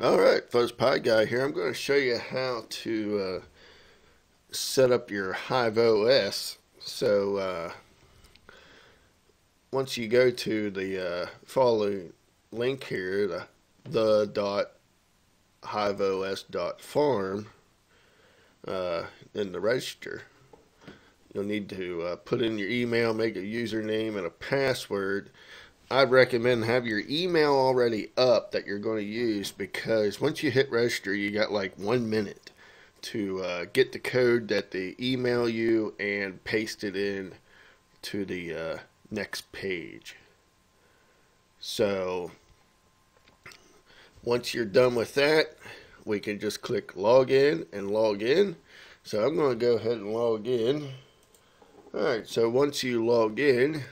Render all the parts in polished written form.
Alright, Fuzz Pie Guy here. I'm going to show you how to set up your HiveOS. So once you go to the following link here, the.hiveos.farm, in the register, you'll need to put in your email, make a username and a password. I'd recommend have your email already up that you're going to use, because once you hit register, you got like 1 minute to get the code that they email you and paste it in to the next page. So once you're done with that, we can just click login and log in. So I'm going to go ahead and log in. Alright, so once you log in,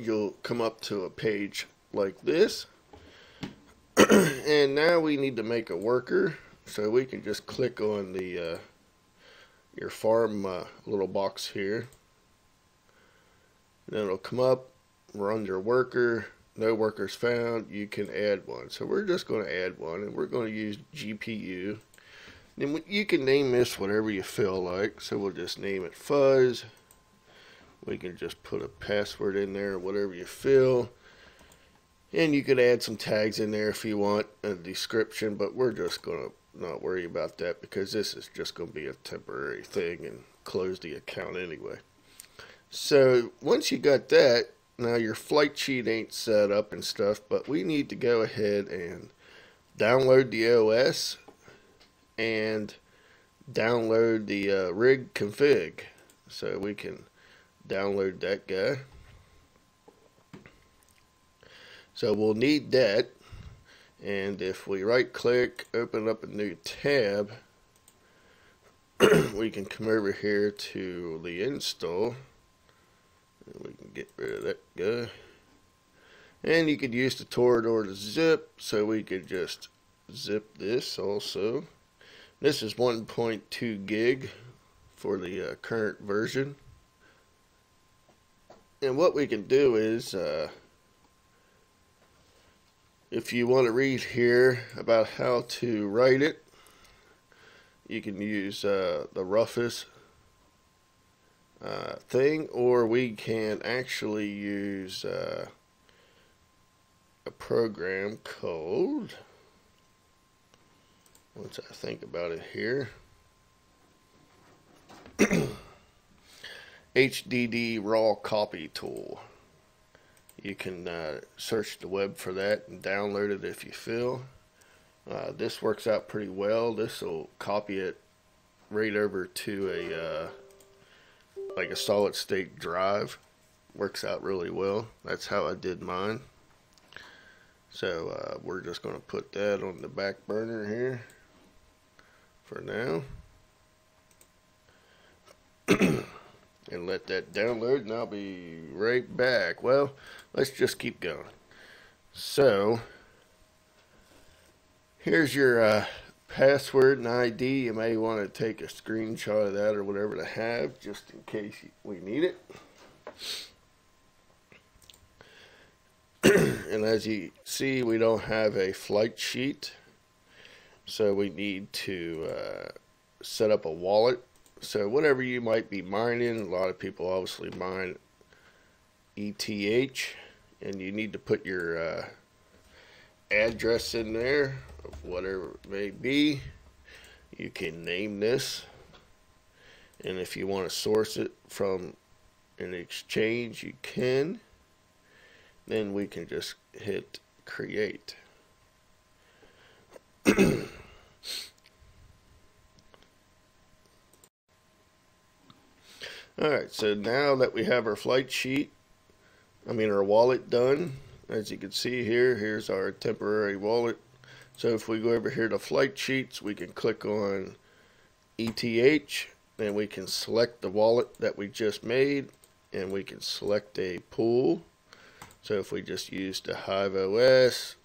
you'll come up to a page like this. And now we need to make a worker, so we can just click on the your farm little box here. Then it'll come up, we're under worker, no workers found, you can add one. So we're just going to add one, and we're going to use GPU. Then you can name this whatever you feel like, so we'll just name it Fuzz. We can just put a password in there, whatever you feel. And you could add some tags in there if you want, a description, but we're just going to not worry about that because this is just going to be a temporary thing and close the account anyway. So once you got that, now your flight sheet ain't set up and stuff, but we need to go ahead and download the OS and download the rig config. So we can download that guy. So we'll need that, and if we right click, open up a new tab, we can come over here to the install, and we can get rid of that guy. And you could use the tort or the zip, so we could just zip this also. This is 1.2 gig for the current version. And what we can do is, if you want to read here about how to write it, you can use the roughest thing, or we can actually use a program called, once I think about it here, HDD raw copy tool. You can search the web for that and download it if you feel. This works out pretty well. This will copy it right over to a like a solid state drive. Works out really well. That's how I did mine. So we're just going to put that on the back burner here for now. And let that download, and I'll be right back. Well, let's just keep going. So here's your password and ID. You may want to take a screenshot of that or whatever to have, just in case we need it. And as you see, we don't have a flight sheet, so we need to set up a wallet. So whatever you might be mining, a lot of people obviously mine ETH, and you need to put your address in there of whatever it may be. You can name this, and if you want to source it from an exchange, you can. Then we can just hit create. Alright, so now that we have our flight sheet, our wallet done, as you can see here, here's our temporary wallet. So if we go over here to flight sheets, we can click on ETH, and we can select the wallet that we just made, and we can select a pool. So if we just use the HiveOS,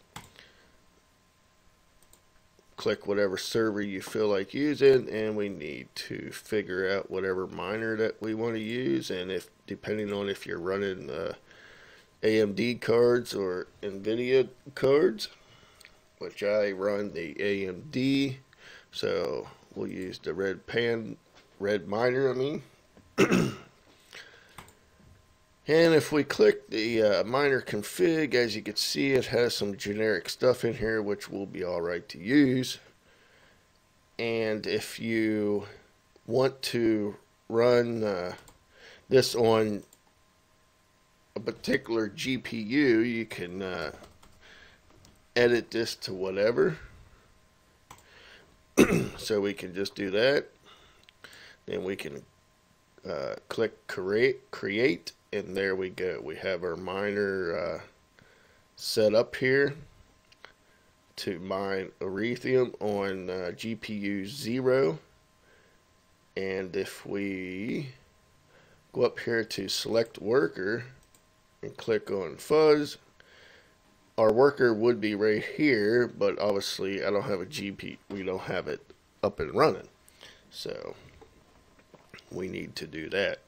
click whatever server you feel like using, and we need to figure out whatever miner that we want to use, and if depending on if you're running AMD cards or NVIDIA cards, which I run the AMD, so we'll use the red miner, And if we click the miner config, as you can see, it has some generic stuff in here which will be alright to use. And if you want to run this on a particular GPU, you can edit this to whatever. So we can just do that. Then we can click create, and there we go. We have our miner set up here to mine Ethereum on GPU 0. And if we go up here to select worker and click on fuzz, our worker would be right here, but obviously I don't have a GPU. We don't have it up and running, so we need to do that.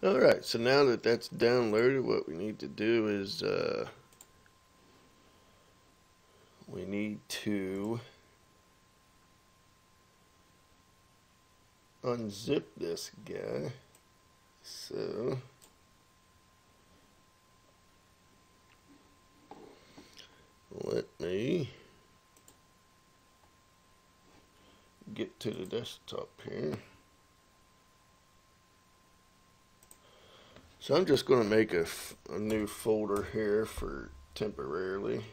Alright, so now that that's downloaded, what we need to do is we need to unzip this guy. So let me get to the desktop here. So I'm just going to make a new folder here for temporarily,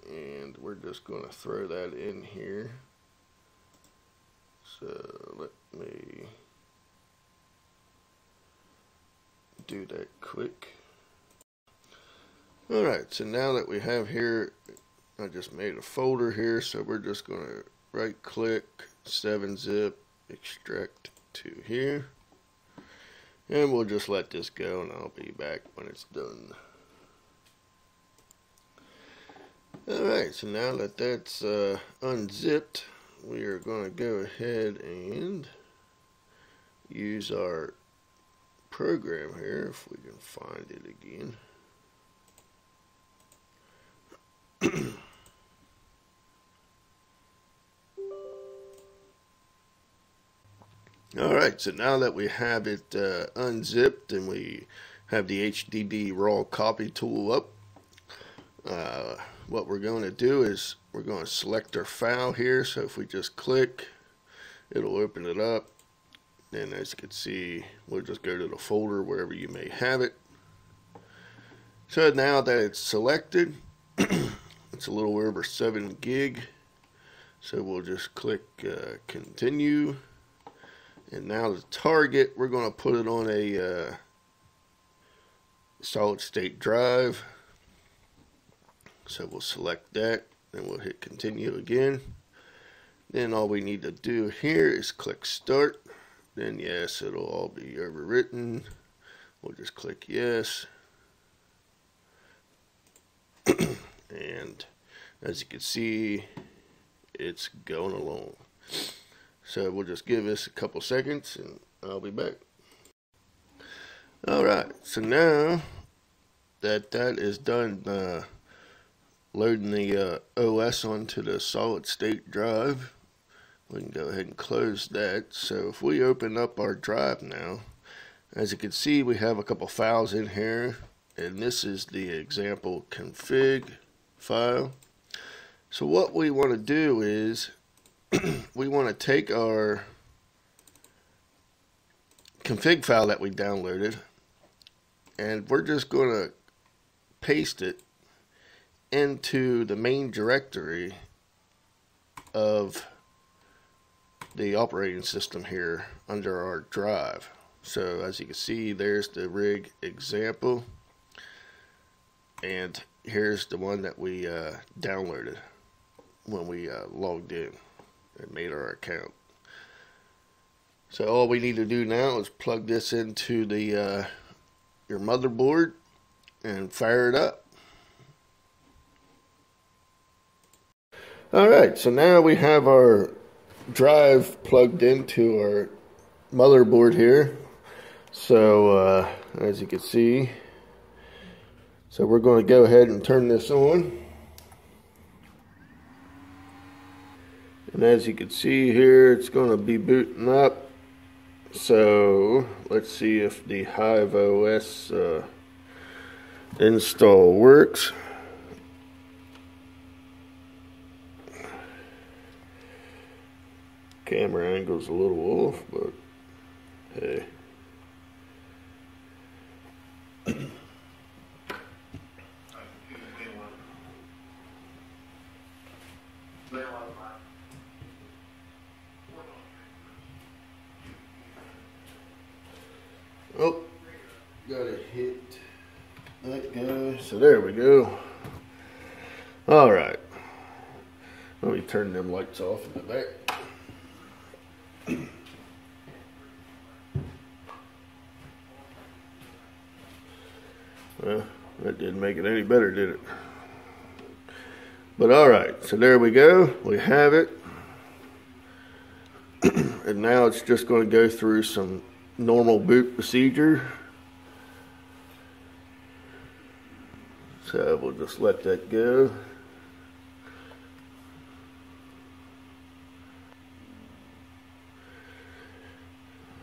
and we're just going to throw that in here. So let me do that quick. Alright, so now that we have here, I just made a folder here, so we're just going to right click, 7-zip, extract to here, and we'll just let this go, and I'll be back when it's done. Alright, so now that that's unzipped, we are going to go ahead and use our program here, if we can find it again. Alright, so now that we have it unzipped and we have the HDD raw copy tool up, what we're going to do is we're going to select our file here. So if we just click, it'll open it up. And as you can see, we'll just go to the folder wherever you may have it. So now that it's selected, it's a little over 7 gig. So we'll just click continue. And now the target, we're going to put it on a solid state drive. So we'll select that, and we'll hit continue again. Then all we need to do here is click start. Then yes, it'll all be overwritten. We'll just click yes. And as you can see, it's going along. So we'll just give this a couple seconds and I'll be back. Alright, so now that that is done loading the OS onto the solid state drive, we can go ahead and close that. So if we open up our drive now, as you can see, we have a couple files in here, and this is the example config file. So what we want to do is we want to take our config file that we downloaded, and we're just going to paste it into the main directory of the operating system here under our drive. So as you can see, there's the rig example, and here's the one that we downloaded when we logged in and made our account. So all we need to do now is plug this into the your motherboard and fire it up. Alright, so now we have our drive plugged into our motherboard here. So as you can see, it's So we're going to go ahead and turn this on. And as you can see here, it's going to be booting up. So let's see if the HiveOS install works. Camera angle's a little off, but hey. Oh, gotta hit that guy. So there we go. All right. Let me turn them lights off in the back. Well, that didn't make it any better, did it? But all right, so there we go. We have it. And now it's just going to go through some normal boot procedure. So we'll just let that go.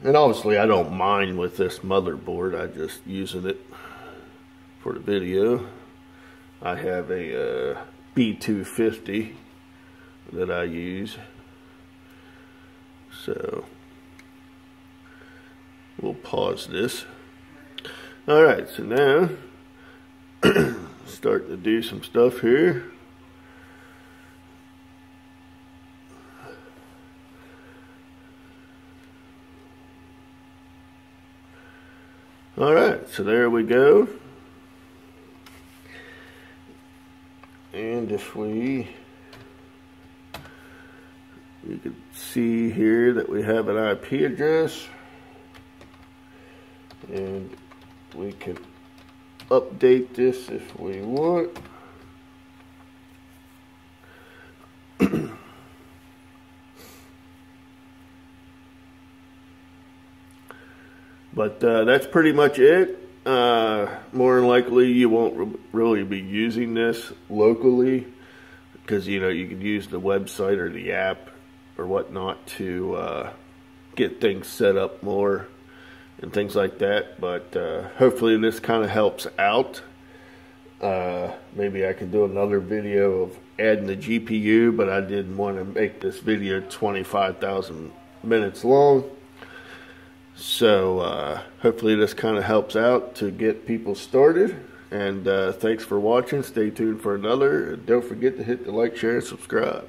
And obviously I don't mind with this motherboard, I just using it for the video. I have a B250 that I use. So we'll pause this. Alright, so now starting to do some stuff here. Alright, so there we go. And if you can see here that we have an IP address, and we can update this if we want. But that's pretty much it. More than likely you won't really be using this locally, because you know you could use the website or the app or whatnot to get things set up more and things like that. But hopefully this kind of helps out. Maybe I could do another video of adding the GPU, but I didn't want to make this video 25,000 minutes long. So hopefully this kind of helps out to get people started. And thanks for watching. Stay tuned for another. And don't forget to hit the like, share, and subscribe.